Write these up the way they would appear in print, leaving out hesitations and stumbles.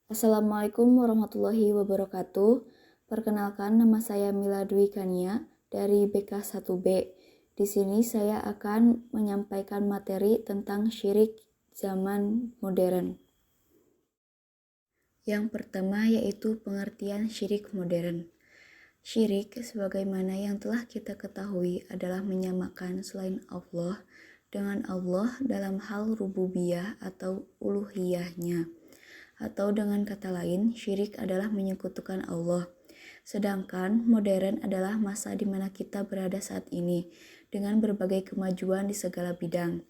Assalamualaikum warahmatullahi wabarakatuh. Perkenalkan, nama saya Mila Dwi Kania dari BK1B. Di sini saya akan menyampaikan materi tentang syirik zaman modern. Yang pertama yaitu pengertian syirik modern. Syirik, sebagaimana yang telah kita ketahui, adalah menyamakan selain Allah dengan Allah dalam hal rububiyah atau uluhiyahnya. Atau dengan kata lain, syirik adalah menyekutukan Allah. Sedangkan modern adalah masa di mana kita berada saat ini, dengan berbagai kemajuan di segala bidang.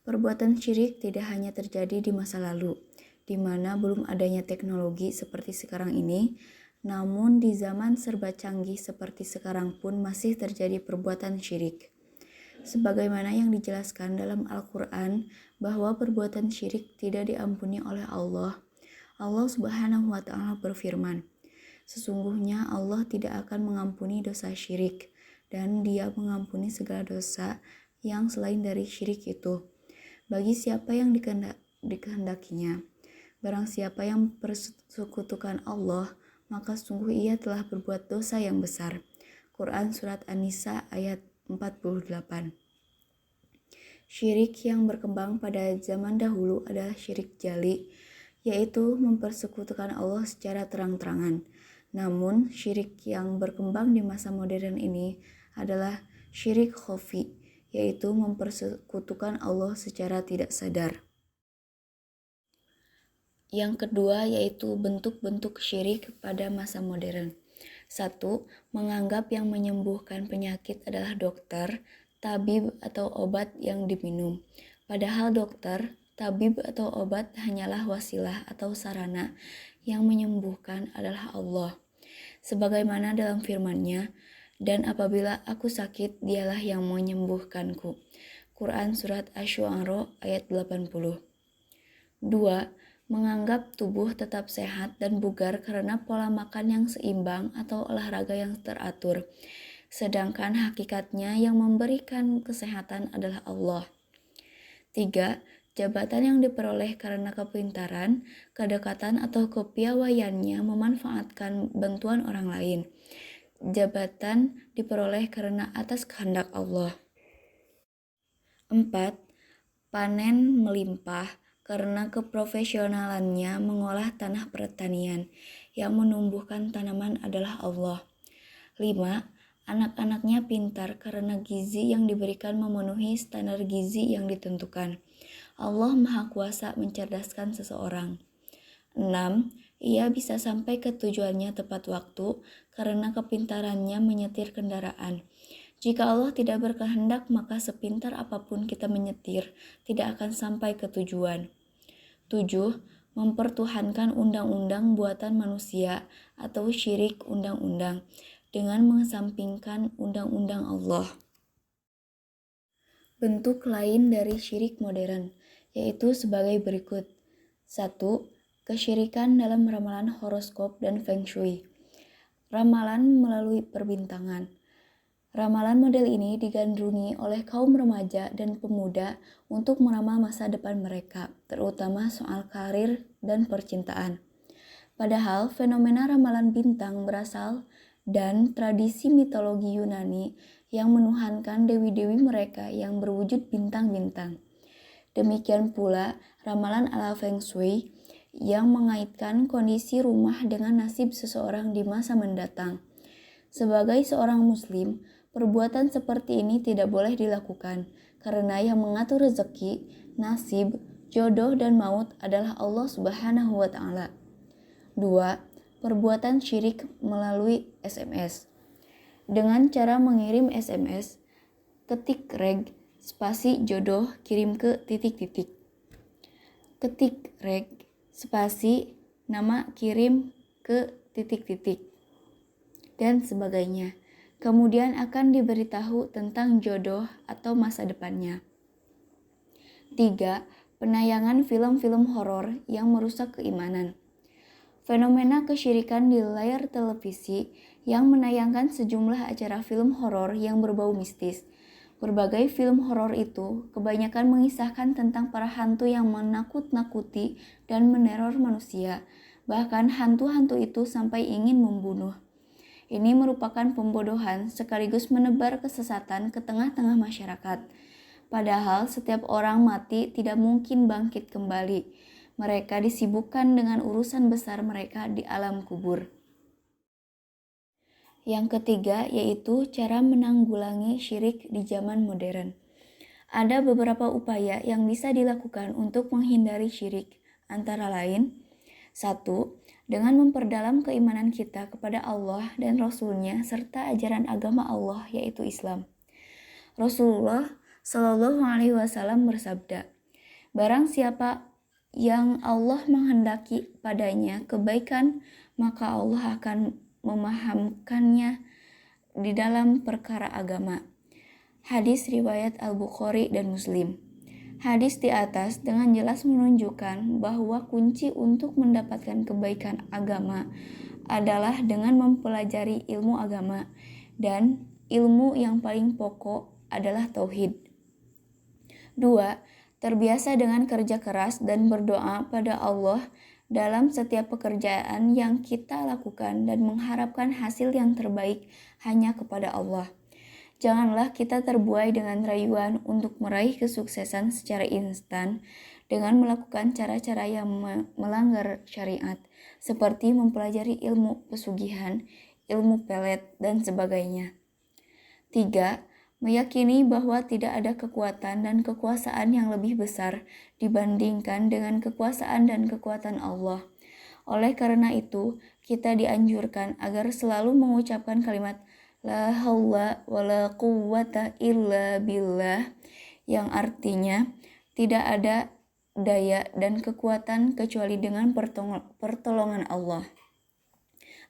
Perbuatan syirik tidak hanya terjadi di masa lalu, di mana belum adanya teknologi seperti sekarang ini, namun di zaman serba canggih seperti sekarang pun masih terjadi perbuatan syirik. Sebagaimana yang dijelaskan dalam Al-Quran bahwa perbuatan syirik tidak diampuni oleh Allah. Allah Subhanahu wa Ta'ala berfirman, "Sesungguhnya Allah tidak akan mengampuni dosa syirik, dan Dia mengampuni segala dosa yang selain dari syirik itu, bagi siapa yang dikehendakinya. Barang siapa yang persekutukan Allah, maka sungguh ia telah berbuat dosa yang besar." Quran Surat An-Nisa ayat 48. Syirik yang berkembang pada zaman dahulu adalah syirik jali, yaitu mempersekutukan Allah secara terang-terangan. Namun, syirik yang berkembang di masa modern ini adalah syirik khafi, yaitu mempersekutukan Allah secara tidak sadar. Yang kedua yaitu bentuk-bentuk syirik pada masa modern. 1. Menganggap yang menyembuhkan penyakit adalah dokter, tabib atau obat yang diminum. Padahal dokter, tabib atau obat hanyalah wasilah atau sarana, yang menyembuhkan adalah Allah. Sebagaimana dalam firman-Nya, "Dan apabila aku sakit, Dialah yang menyembuhkanku." Quran Surat Asy-Syu'ara ayat 80. 2. Menganggap tubuh tetap sehat dan bugar karena pola makan yang seimbang atau olahraga yang teratur. Sedangkan hakikatnya yang memberikan kesehatan adalah Allah. 3. Jabatan yang diperoleh karena kepintaran, kedekatan atau kepiawaiannya memanfaatkan bantuan orang lain. Jabatan diperoleh karena atas kehendak Allah. 4. Panen melimpah karena keprofesionalannya mengolah tanah pertanian. Yang menumbuhkan tanaman adalah Allah. 5. Anak-anaknya pintar karena gizi yang diberikan memenuhi standar gizi yang ditentukan. Allah Maha Kuasa mencerdaskan seseorang. 6. Ia bisa sampai ke tujuannya tepat waktu karena kepintarannya menyetir kendaraan. Jika Allah tidak berkehendak, maka sepintar apapun kita menyetir, tidak akan sampai ke tujuan. 7. Mempertuhankan undang-undang buatan manusia atau syirik undang-undang dengan mengesampingkan undang-undang Allah. Bentuk lain dari syirik modern yaitu sebagai berikut. 1. Kesyirikan dalam ramalan horoskop dan feng shui. Ramalan melalui perbintangan. Ramalan model ini digandrungi oleh kaum remaja dan pemuda untuk meramal masa depan mereka, terutama soal karir dan percintaan. Padahal fenomena ramalan bintang berasal dan tradisi mitologi Yunani yang menuhankan dewi-dewi mereka yang berwujud bintang-bintang. Demikian pula ramalan ala feng shui yang mengaitkan kondisi rumah dengan nasib seseorang di masa mendatang. Sebagai seorang muslim, perbuatan seperti ini tidak boleh dilakukan karena yang mengatur rezeki, nasib, jodoh dan maut adalah Allah Subhanahu wa Ta'ala. 2. Perbuatan syirik melalui SMS. Dengan cara mengirim SMS, ketik reg spasi jodoh kirim ke titik-titik. Ketik reg spasi nama kirim ke titik-titik dan sebagainya. Kemudian akan diberitahu tentang jodoh atau masa depannya. 3. Penayangan film-film horor yang merusak keimanan. Fenomena kesyirikan di layar televisi yang menayangkan sejumlah acara film horor yang berbau mistis. Berbagai film horor itu kebanyakan mengisahkan tentang para hantu yang menakut-nakuti dan meneror manusia, Bahkan hantu-hantu itu sampai ingin membunuh. Ini merupakan pembodohan sekaligus menebar kesesatan ke tengah-tengah masyarakat. Padahal setiap orang mati tidak mungkin bangkit kembali. Mereka disibukkan dengan urusan besar mereka di alam kubur. Yang ketiga yaitu cara menanggulangi syirik di zaman modern. Ada beberapa upaya yang bisa dilakukan untuk menghindari syirik, antara lain: 1. Dengan memperdalam keimanan kita kepada Allah dan Rasul-Nya serta ajaran agama Allah yaitu Islam. Rasulullah Shallallahu Alaihi Wasallam bersabda, "Barang siapa yang Allah menghendaki padanya kebaikan, maka Allah akan memahamkannya di dalam perkara agama." Hadis riwayat Al-Bukhari dan Muslim. Hadis di atas dengan jelas menunjukkan bahwa kunci untuk mendapatkan kebaikan agama adalah dengan mempelajari ilmu agama, dan ilmu yang paling pokok adalah tauhid. 2. Terbiasa dengan kerja keras dan berdoa pada Allah dalam setiap pekerjaan yang kita lakukan dan mengharapkan hasil yang terbaik hanya kepada Allah. Janganlah kita terbuai dengan rayuan untuk meraih kesuksesan secara instan dengan melakukan cara-cara yang melanggar syariat, seperti mempelajari ilmu pesugihan, ilmu pelet, dan sebagainya. 3. Meyakini bahwa tidak ada kekuatan dan kekuasaan yang lebih besar dibandingkan dengan kekuasaan dan kekuatan Allah. Oleh karena itu, kita dianjurkan agar selalu mengucapkan kalimat La haula wa la quwwata illa billah, yang artinya tidak ada daya dan kekuatan kecuali dengan pertolongan Allah.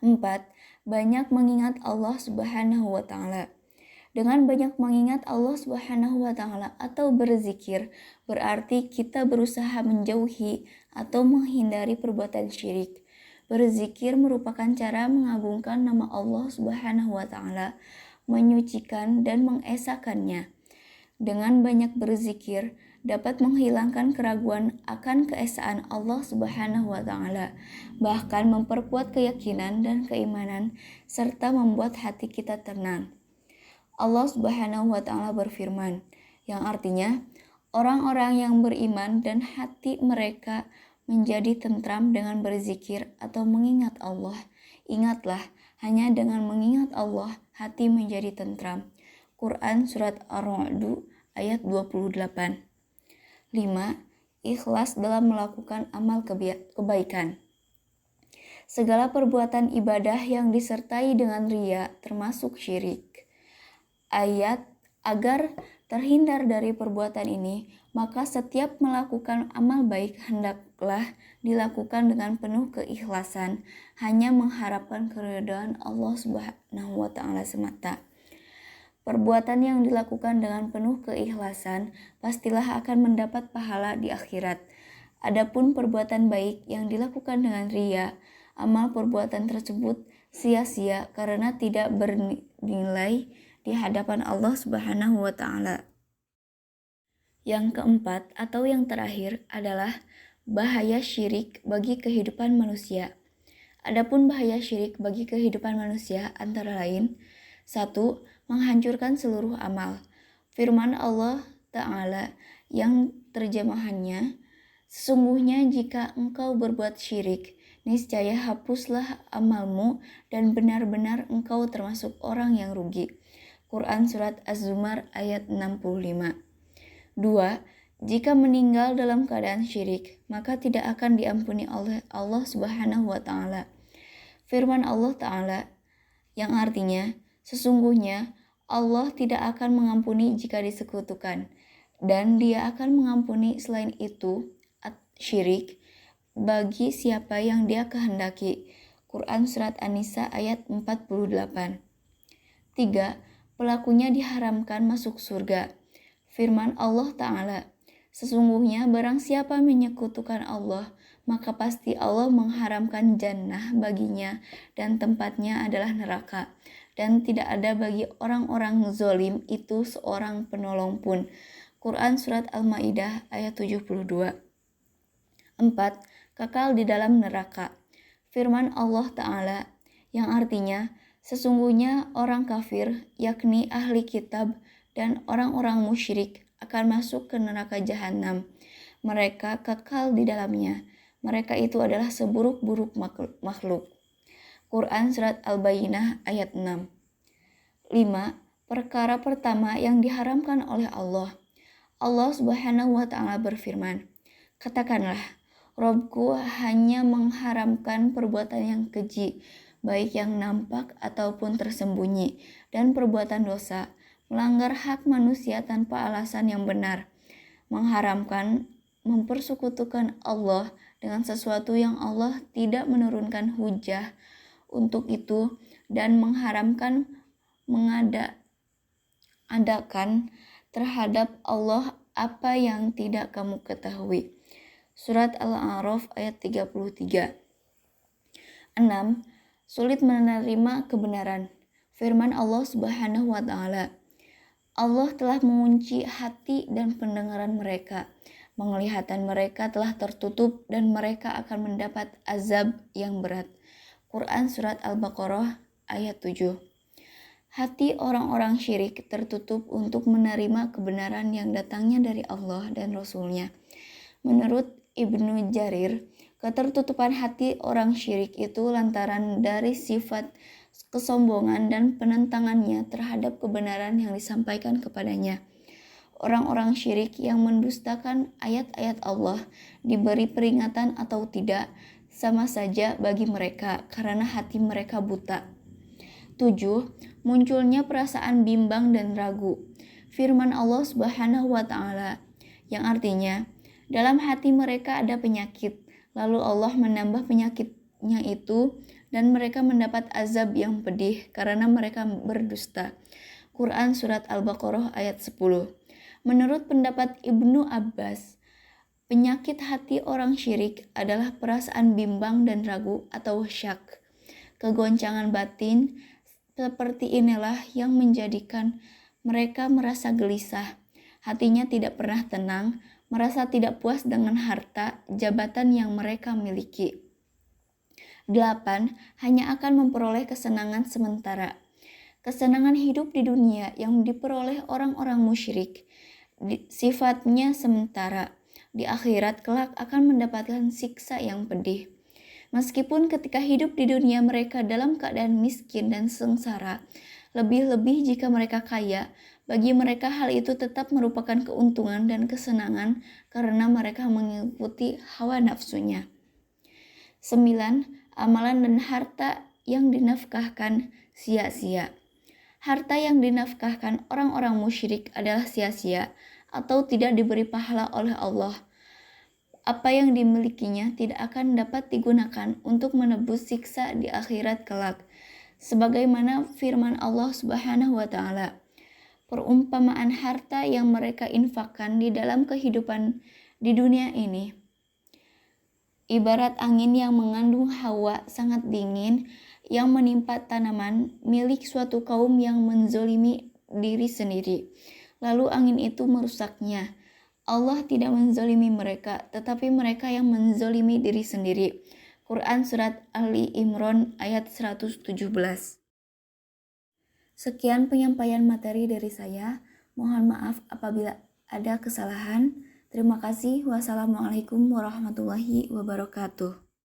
4. Banyak mengingat Allah Subhanahu wa Ta'ala. Dengan banyak mengingat Allah Subhanahu wa Ta'ala atau berzikir, berarti kita berusaha menjauhi atau menghindari perbuatan syirik. Berzikir merupakan cara mengagungkan nama Allah Subhanahu wa Ta'ala, menyucikan dan mengesakannya. Dengan banyak berzikir dapat menghilangkan keraguan akan keesaan Allah Subhanahu wa Ta'ala, bahkan memperkuat keyakinan dan keimanan serta membuat hati kita tenang. Allah Subhanahu wa Ta'ala berfirman, yang artinya orang-orang yang beriman dan hati mereka menjadi tentram dengan berzikir atau mengingat Allah. Ingatlah, hanya dengan mengingat Allah hati menjadi tentram. Quran Surat Ar-Ra'd ayat 28. 5. Ikhlas dalam melakukan amal kebaikan. Segala perbuatan ibadah yang disertai dengan riya termasuk syirik. Agar terhindar dari perbuatan ini, maka setiap melakukan amal baik hendaklah dilakukan dengan penuh keikhlasan, hanya mengharapkan keridhaan Allah Subhanahu wa Ta'ala semata. Perbuatan yang dilakukan dengan penuh keikhlasan pastilah akan mendapat pahala di akhirat. Adapun perbuatan baik yang dilakukan dengan riya, amal perbuatan tersebut sia-sia karena tidak bernilai di hadapan Allah Subhanahu wa Ta'ala. Yang keempat atau yang terakhir adalah bahaya syirik bagi kehidupan manusia. Adapun bahaya syirik bagi kehidupan manusia antara lain: 1. Menghancurkan seluruh amal. Firman Allah Ta'ala yang terjemahannya, "Sesungguhnya jika engkau berbuat syirik, niscaya hapuslah amalmu dan benar-benar engkau termasuk orang yang rugi." Quran Surat Az-Zumar ayat 65. 2. Jika meninggal dalam keadaan syirik, maka tidak akan diampuni oleh Allah Subhanahu wa Ta'ala. Firman Allah Ta'ala yang artinya, "Sesungguhnya Allah tidak akan mengampuni jika disekutukan, dan Dia akan mengampuni selain itu syirik bagi siapa yang Dia kehendaki." Quran Surat An-Nisa ayat 48. 3. Pelakunya diharamkan masuk surga. Firman Allah Ta'ala, "Sesungguhnya barang siapa menyekutukan Allah, maka pasti Allah mengharamkan jannah baginya dan tempatnya adalah neraka. Dan tidak ada bagi orang-orang zalim itu seorang penolong pun." Quran Surat Al-Ma'idah ayat 72. 4. Kekal di dalam neraka. firman Allah Ta'ala yang artinya, sesungguhnya orang kafir, yakni ahli kitab dan orang-orang musyrik akan masuk ke neraka jahanam. Mereka kekal di dalamnya. Mereka itu adalah seburuk-buruk makhluk. Quran Surat Al-Bayyinah ayat 6. 5. Perkara pertama yang diharamkan oleh Allah. Allah Subhanahu wa Ta'ala berfirman, katakanlah, Robku hanya mengharamkan perbuatan yang keji, baik yang nampak ataupun tersembunyi, dan perbuatan dosa, melanggar hak manusia tanpa alasan yang benar, mengharamkan mempersekutukan Allah dengan sesuatu yang Allah tidak menurunkan hujah untuk itu, dan mengharamkan mengadakan terhadap Allah apa yang tidak kamu ketahui. Surat Al-A'raf ayat 33. 6. Sulit menerima kebenaran. Firman Allah Subhanahu wa Ta'ala, Allah telah mengunci hati dan pendengaran mereka. Penglihatan mereka telah tertutup dan mereka akan mendapat azab yang berat. Quran Surat Al-Baqarah ayat 7. Hati orang-orang syirik tertutup untuk menerima kebenaran yang datangnya dari Allah dan Rasul-Nya. Menurut Ibnu Jarir, ketertutupan hati orang syirik itu lantaran dari sifat kesombongan dan penentangannya terhadap kebenaran yang disampaikan kepadanya. Orang-orang syirik yang mendustakan ayat-ayat Allah diberi peringatan atau tidak, sama saja bagi mereka karena hati mereka buta. 7. Munculnya perasaan bimbang dan ragu. Firman Allah Subhanahu wa Ta'ala yang artinya, dalam hati mereka ada penyakit, lalu Allah menambah penyakitnya itu dan mereka mendapat azab yang pedih karena mereka berdusta. Quran Surat Al-Baqarah ayat 10. Menurut pendapat Ibnu Abbas, penyakit hati orang syirik adalah perasaan bimbang dan ragu atau syak. Kegoncangan batin seperti inilah yang menjadikan mereka merasa gelisah, hatinya tidak pernah tenang, merasa tidak puas dengan harta, jabatan yang mereka miliki. 8. Hanya akan memperoleh kesenangan sementara. Kesenangan hidup di dunia yang diperoleh orang-orang musyrik sifatnya sementara. Di akhirat kelak akan mendapatkan siksa yang pedih. Meskipun ketika hidup di dunia mereka dalam keadaan miskin dan sengsara, lebih-lebih jika mereka kaya, bagi mereka hal itu tetap merupakan keuntungan dan kesenangan karena mereka mengikuti hawa nafsunya. 9. Amalan dan harta yang dinafkahkan sia-sia. Harta yang dinafkahkan orang-orang musyrik adalah sia-sia atau tidak diberi pahala oleh Allah. Apa yang dimilikinya tidak akan dapat digunakan untuk menebus siksa di akhirat kelak. Sebagaimana firman Allah Subhanahu wa Ta'ala, perumpamaan harta yang mereka infakkan di dalam kehidupan di dunia ini ibarat angin yang mengandung hawa sangat dingin yang menimpa tanaman milik suatu kaum yang menzolimi diri sendiri. Lalu angin itu merusaknya. Allah tidak menzolimi mereka, tetapi mereka yang menzolimi diri sendiri. Quran Surat Ali Imran ayat 117. Sekian penyampaian materi dari saya. Mohon maaf apabila ada kesalahan. Terima kasih. Wassalamualaikum warahmatullahi wabarakatuh.